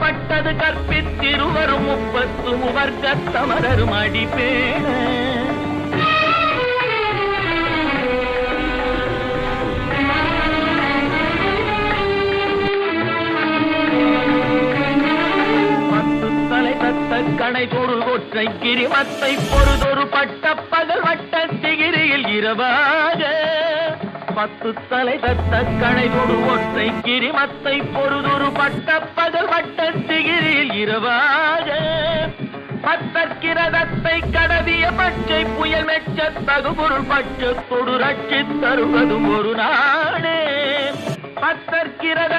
பட்டது கற்பித்திருவரும் 30 வர்க்கத்தமரரும் அடிப்பேண கணை பொருள் ஒற்றை கிரிமத்தை பொறுதொரு பட்ட பகல் வட்ட சிகிரியில் இரவாக 10 தலை தத்த கணை பொருள் ஒற்றை கிரிமத்தை பொறுதொரு பட்ட பகல் வட்ட சிகிரியில் இரவாக 10 கிரதத்தை கடவிய பச்சை புயல் மெச்ச தகுபொருள் பட்சத்தொடு ரட்சி தருவதும் ஒரு நாடே 10 கிரத